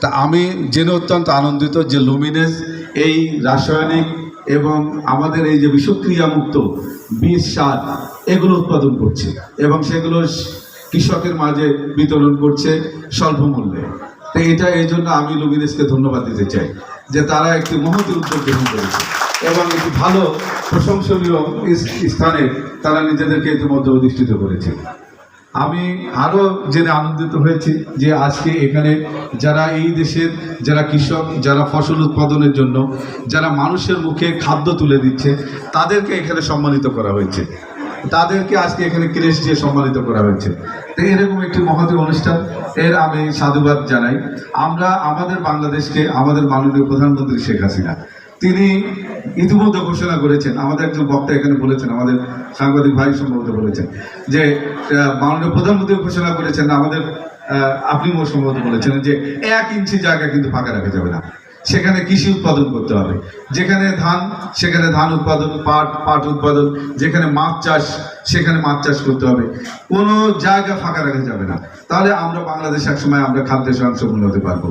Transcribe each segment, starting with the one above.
তা আমি জেনে অত্যন্ত আনন্দিত যে লুমিনেস এই রাসায়নিক এবং আমাদের এই যে বিষক্রিয়ামুক্ত বীজ সার এগুলো উৎপাদন করছে এবং সেগুলো কৃষকের মাঝে বিতরণ করছে স্বল্প মূল্যে। তো এটা এই জন্য আমি লুমিনেসকে ধন্যবাদ দিতে চাই যে তারা একটি মহৎ উদ্যোগ গ্রহণ করেছে এবং একটি ভালো প্রশংসনীয় স্থানে তারা নিজেদেরকে ইতিমধ্যে অধিষ্ঠিত করেছে। আমি আরও জেনে আনন্দিত হয়েছি যে আজকে এখানে যারা এই দেশের যারা কৃষক, যারা ফসল উৎপাদনের জন্য যারা মানুষের মুখে খাদ্য তুলে দিচ্ছে তাদেরকে এখানে সম্মানিত করা হয়েছে, তাদেরকে আজকে এখানে ক্রেস্ট দিয়ে সম্মানিত করা হয়েছে। তো এরকম একটি মহৎ অনুষ্ঠান এর আমি সাধুবাদ জানাই। আমরা আমাদের বাংলাদেশকে আমাদের মাননীয় প্রধানমন্ত্রী শেখ হাসিনা তিনি ইতিমধ্যে ঘোষণা করেছেন, আমাদের একজন বক্তা এখানে বলেছেন, আমাদের সাংবাদিক ভাই সম্ভবত বলেছেন যে মাননীয় প্রধানমন্ত্রী ঘোষণা করেছেন, আমাদের আপনিও সম্ভবত বলেছেন যে 1 ইঞ্চি জায়গা কিন্তু ফাঁকা রাখা যাবে না, সেখানে কৃষি উৎপাদন করতে হবে, যেখানে ধান সেখানে ধান উৎপাদন, পাট উৎপাদন, যেখানে মাছ চাষ সেখানে মাছ চাষ করতে হবে, কোনো জায়গা ফাঁকা রাখা যাবে না। তাহলে আমরা বাংলাদেশ একসময় আমরা খাদ্যে স্বয়ংসম্পূর্ণ হতে পারবো।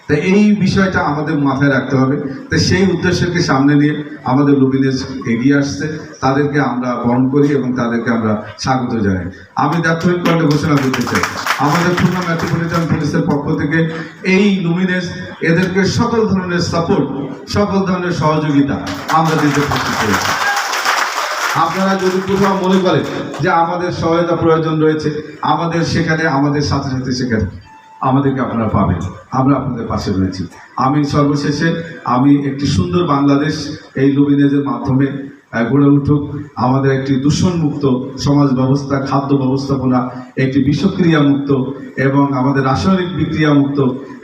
তো এই বিষয়টা আমাদের মাথায় রাখতে হবে। তো সেই উদ্দেশ্যকে সামনে নিয়ে আমাদের লুমিনেস এগিয়ে আসছে, তাদেরকে আমরা বরণ করি এবং তাদেরকে আমরা স্বাগত জানাই। আমি দায়িত্বহীন কণ্ঠে ঘোষণা করতে চাই আমাদের খুলনা মেট্রোপলিটন পুলিশের পক্ষ থেকে এই লুমিনেস এদেরকে সকল ধরনের সাপোর্ট, সকল ধরনের সহযোগিতা আমরা দিতে প্রস্তুত করেছি। আপনারা যদি কোথাও মনে করেন যে আমাদের সহায়তা প্রয়োজন রয়েছে, আমাদের সেখানে আমাদের সাথে সাথে সেখানে আমাদেরকে আপনারা পাবেন, আমরা আপনাদের পাশে রয়েছি। আমি সর্বশেষে আমি একটি সুন্দর বাংলাদেশ এই লুমিনেসের মাধ্যমে গড়ে উঠুক, আমাদের একটি দূষণমুক্ত সমাজ ব্যবস্থা, খাদ্য ব্যবস্থাপনা, একটি বিষক্রিয়া মুক্ত এবং আমাদের রাসায়নিক বিক্রিয়া মুক্ত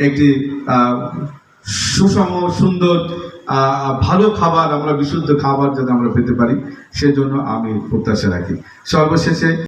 একটি সুষম সুন্দর ভালো খাবার, আমরা বিশুদ্ধ খাবার যাতে আমরা পেতে পারি সেজন্য আমি প্রত্যাশা রাখি। সর্বশেষে